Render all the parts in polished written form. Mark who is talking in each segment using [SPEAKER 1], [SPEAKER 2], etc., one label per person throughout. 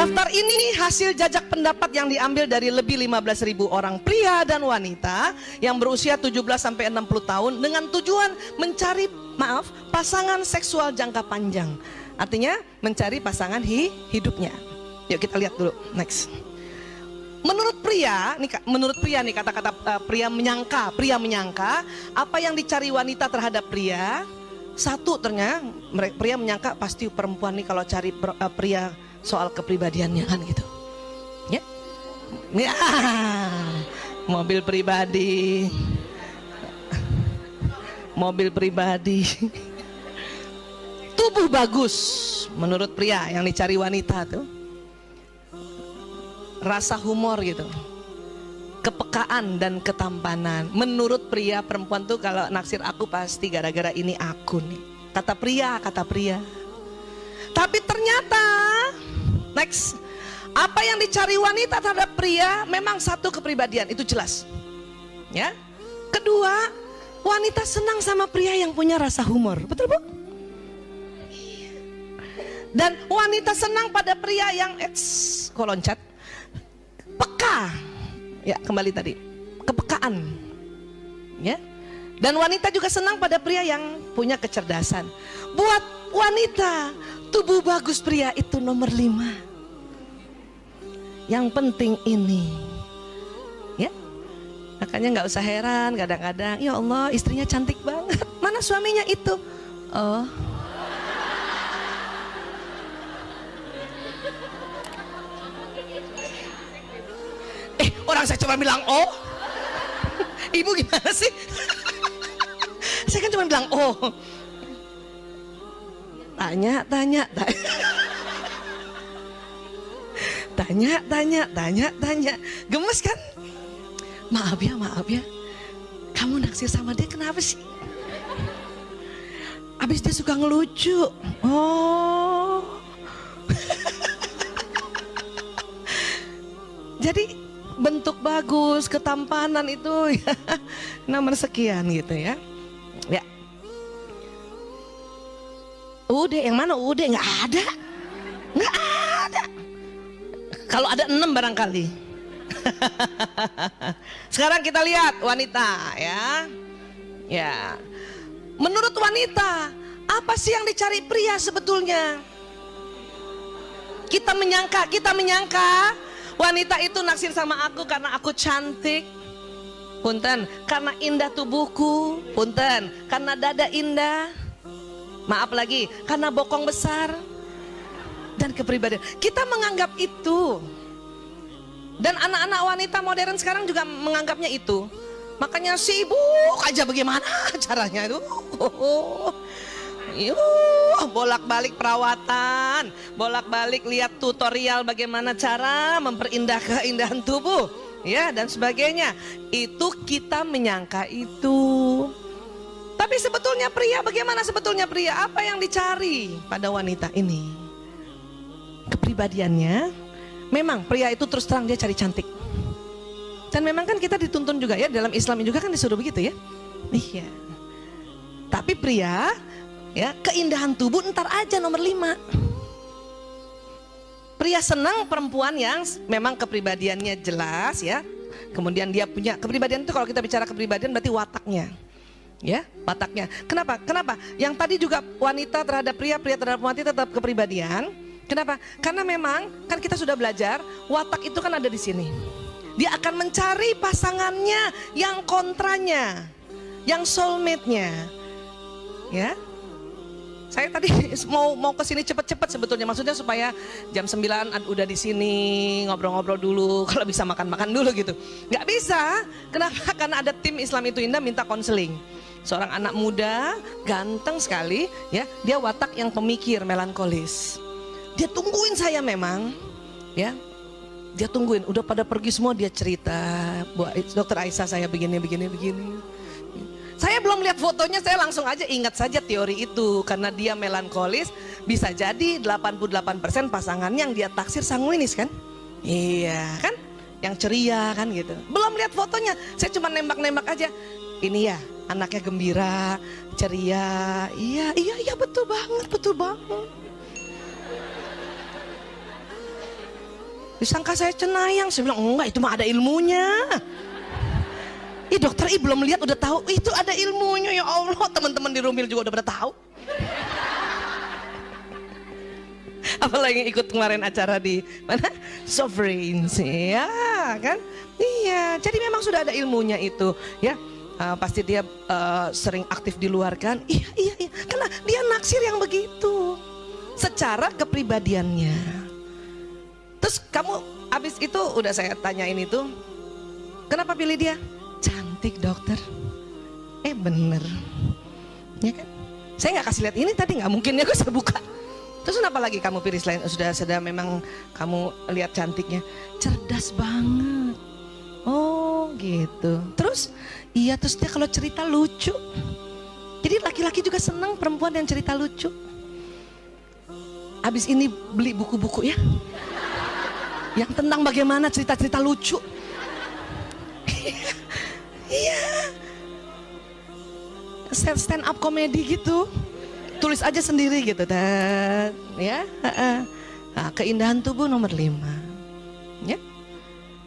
[SPEAKER 1] Daftar ini hasil jajak pendapat yang diambil dari lebih 15.000 orang pria dan wanita yang berusia 17 sampai 60 tahun dengan tujuan mencari pasangan seksual jangka panjang. Artinya mencari pasangan hidupnya. Yuk kita lihat dulu, next. Menurut pria nih kata-kata pria menyangka apa yang dicari wanita terhadap pria. Satu, ternyata pria menyangka pasti perempuan nih kalau cari pria soal kepribadiannya kan gitu. Ya. Ya. Mobil pribadi. Tubuh bagus menurut pria yang dicari wanita tuh. Rasa humor gitu. Kepekaan dan ketampanan. Menurut pria, perempuan tuh kalau naksir aku pasti gara-gara ini aku nih. Kata pria. Tapi ternyata next, apa yang dicari wanita terhadap pria memang satu, kepribadian, itu jelas. Ya. Kedua, wanita senang sama pria yang punya rasa humor. Betul, Bu? Dan wanita senang pada pria yang loncat. Peka. Ya, kembali tadi. Kepekaan. Ya. Dan wanita juga senang pada pria yang punya kecerdasan. Buat wanita, tubuh bagus pria itu nomor 5. Yang penting ini. Ya. Makanya nggak usah heran kadang-kadang, ya Allah, istrinya cantik banget. Mana suaminya itu? Oh. Orang saya cuma bilang oh. Ibu gimana sih? Saya kan cuma bilang oh. Tanya. Gemes kan? Maaf ya. Kamu naksir sama dia kenapa sih? Abis dia suka ngelucu. Oh. Jadi bentuk bagus, ketampanan itu ya, nomor sekian gitu ya. Ya. Udah, yang mana udah? Nggak ada. Kalau ada 6 barangkali. Sekarang kita lihat wanita ya. Ya. Menurut wanita, apa sih yang dicari pria sebetulnya? Kita menyangka wanita itu naksir sama aku karena aku cantik. Punten, karena indah tubuhku. Punten, karena dada indah. Maaf lagi, karena bokong besar. Dan kepribadian. Kita menganggap itu. Dan anak-anak wanita modern sekarang juga menganggapnya itu. Makanya sibuk aja bagaimana caranya itu. Bolak-balik perawatan, bolak-balik lihat tutorial bagaimana cara memperindah keindahan tubuh, ya, dan sebagainya. Itu kita menyangka itu. Tapi sebetulnya pria, bagaimana sebetulnya pria? Apa yang dicari pada wanita ini? Kepribadiannya. Memang pria itu terus terang dia cari cantik. Dan memang kan kita dituntun juga ya, dalam Islam juga kan disuruh begitu ya. Iya. Tapi pria, ya, keindahan tubuh ntar aja nomor 5. Pria senang perempuan yang memang kepribadiannya jelas ya. Kemudian dia punya kepribadian itu, kalau kita bicara kepribadian berarti wataknya. Ya, wataknya. Kenapa? Yang tadi juga wanita terhadap pria, pria terhadap wanita tetap kepribadian. Kenapa? Karena memang kan kita sudah belajar watak itu kan ada di sini. Dia akan mencari pasangannya yang kontranya, yang soulmate-nya. Ya. Saya tadi mau ke sini cepet-cepet sebetulnya, maksudnya supaya jam 9 udah di sini ngobrol-ngobrol dulu, kalau bisa makan-makan dulu gitu. Nggak bisa. Kenapa? Karena ada tim Islam itu Indah minta konseling. Seorang anak muda, ganteng sekali, ya. Dia watak yang pemikir, melankolis. Dia tungguin saya memang, ya. Dia tungguin, udah pada pergi semua dia cerita, Bu Dokter Aisyah saya begini. Saya belum lihat fotonya, saya langsung aja ingat saja teori itu. Karena dia melankolis, bisa jadi 88% pasangan yang dia taksir sanguinis kan? Iya kan? Yang ceria kan gitu. Belum lihat fotonya, saya cuma nembak-nembak aja. Ini ya, anaknya gembira, ceria. Iya betul banget. Disangka saya cenayang, saya bilang enggak, itu mah ada ilmunya. Ih dokter, belum lihat udah tahu, itu ada ilmunya ya Allah. Teman-teman di Rumil juga udah pada tahu. Apalagi ikut kemarin acara di mana? Sovereigns, ya kan? Iya, jadi memang sudah ada ilmunya itu, ya. Pasti dia sering aktif di luar kan? Iya, karena dia naksir yang begitu. Secara kepribadiannya. Terus kamu abis itu udah saya tanyain itu, kenapa pilih dia? Cantik dokter. Bener, ya kan? Saya nggak kasih lihat ini tadi, nggak mungkin ya, gue saya buka. Terus kenapa lagi kamu pilih selain sudah memang kamu lihat cantiknya? Cerdas banget. Oh gitu. Terus iya, terus dia kalau cerita lucu. Jadi laki-laki juga senang perempuan yang cerita lucu. Abis ini beli buku-buku ya, yang tentang bagaimana cerita-cerita lucu. Iya, stand up komedi gitu, tulis aja sendiri gitu, ya. Nah, keindahan tubuh nomor 5, ya.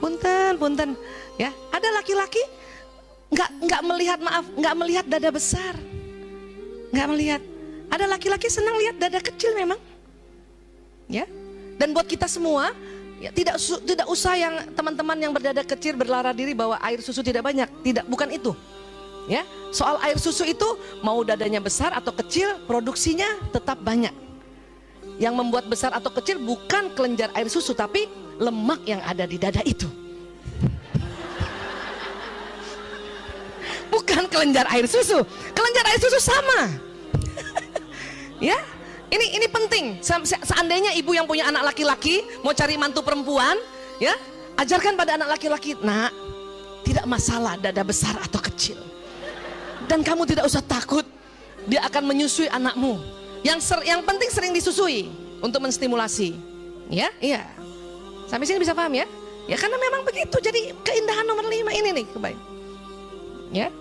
[SPEAKER 1] Punten, ya. Ada laki-laki nggak melihat dada besar, nggak melihat. Ada laki-laki senang lihat dada kecil memang, ya. Dan buat kita semua. Ya, tidak usah yang teman-teman yang berdada kecil berlara diri bahwa air susu tidak banyak, bukan itu. Ya, soal air susu itu mau dadanya besar atau kecil, produksinya tetap banyak. Yang membuat besar atau kecil bukan kelenjar air susu, tapi lemak yang ada di dada itu. Bukan kelenjar air susu sama. Ya. Ini penting. Seandainya ibu yang punya anak laki-laki mau cari mantu perempuan, ya, ajarkan pada anak laki-laki, nak, tidak masalah dada besar atau kecil. Dan kamu tidak usah takut, dia akan menyusui anakmu. Yang penting sering disusui untuk menstimulasi. Ya, iya. Sampai sini bisa paham ya? Ya karena memang begitu. Jadi keindahan nomor 5 ini nih, kebaik. Ya.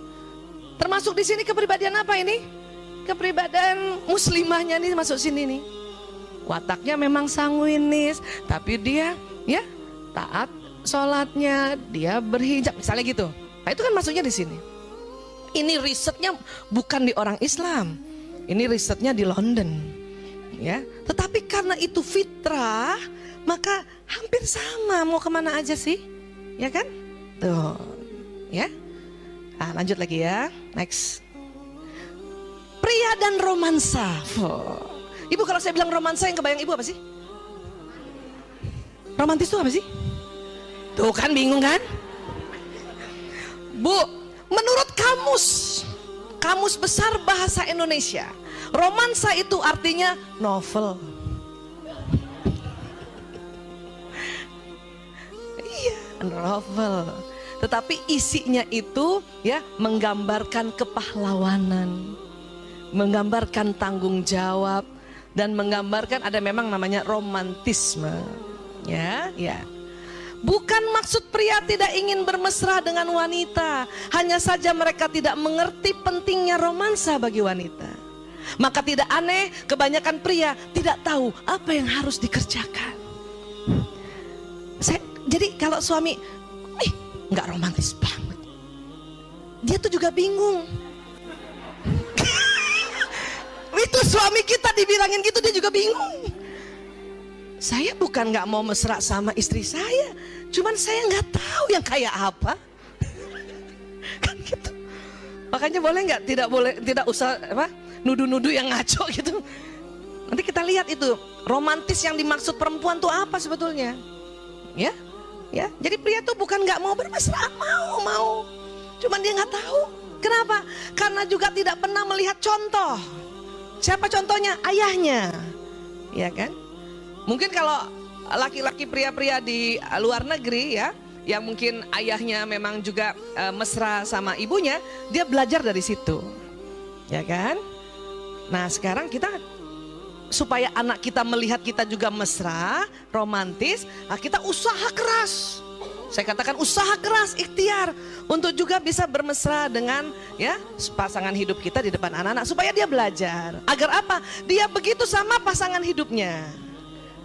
[SPEAKER 1] Termasuk di sini kepribadian apa ini? Kepribadian muslimahnya nih masuk sini nih. Wataknya memang sanguinis, tapi dia ya taat sholatnya, dia berhijab misalnya gitu. Nah itu kan masuknya di sini. Ini risetnya bukan di orang Islam, ini risetnya di London, ya. Tetapi karena itu fitrah, maka hampir sama, mau kemana aja sih, ya kan? Tuh, ya. Nah, lanjut lagi ya, next. Pria dan romansa. Ibu kalau saya bilang romansa yang kebayang ibu apa sih? Romantis itu apa sih? Tuh kan bingung kan? Bu, menurut kamus besar bahasa Indonesia, romansa itu artinya novel. Iya, novel. Tetapi isinya itu ya menggambarkan kepahlawanan, menggambarkan tanggung jawab, dan menggambarkan ada memang namanya romantisme, ya. Bukan maksud pria tidak ingin bermesra dengan wanita, hanya saja mereka tidak mengerti pentingnya romansa bagi wanita. Maka tidak aneh kebanyakan pria tidak tahu apa yang harus dikerjakan. Jadi kalau suami, nggak romantis banget, dia tuh juga bingung. Itu suami kita dibilangin gitu dia juga bingung. Saya bukan nggak mau mesra sama istri saya, cuman saya nggak tahu yang kayak apa. Kan gitu. Makanya boleh nggak, tidak usah nuduh-nuduh yang ngaco gitu. Nanti kita lihat itu romantis yang dimaksud perempuan tuh apa sebetulnya. Ya. Jadi pria tuh bukan nggak mau bermesra, mau. Cuman dia nggak tahu. Kenapa? Karena juga tidak pernah melihat contoh. Siapa contohnya? Ayahnya, ya kan? Mungkin kalau laki-laki pria-pria di luar negeri ya, yang mungkin ayahnya memang juga mesra sama ibunya, dia belajar dari situ, ya kan? Nah sekarang kita supaya anak kita melihat kita juga mesra, romantis, nah kita usaha keras. Saya katakan usaha keras, ikhtiar untuk juga bisa bermesra dengan ya pasangan hidup kita di depan anak-anak supaya dia belajar. Agar apa? Dia begitu sama pasangan hidupnya.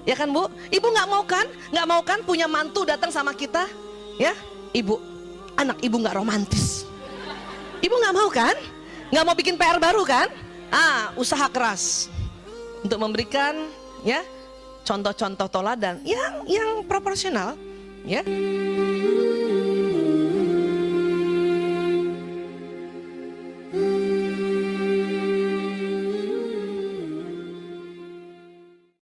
[SPEAKER 1] Ya kan Bu? Ibu nggak mau kan? Nggak mau kan punya mantu datang sama kita? Ya, ibu, anak ibu nggak romantis. Ibu nggak mau kan? Nggak mau bikin PR baru kan? Usaha keras untuk memberikan ya contoh-contoh teladan yang proporsional, ya.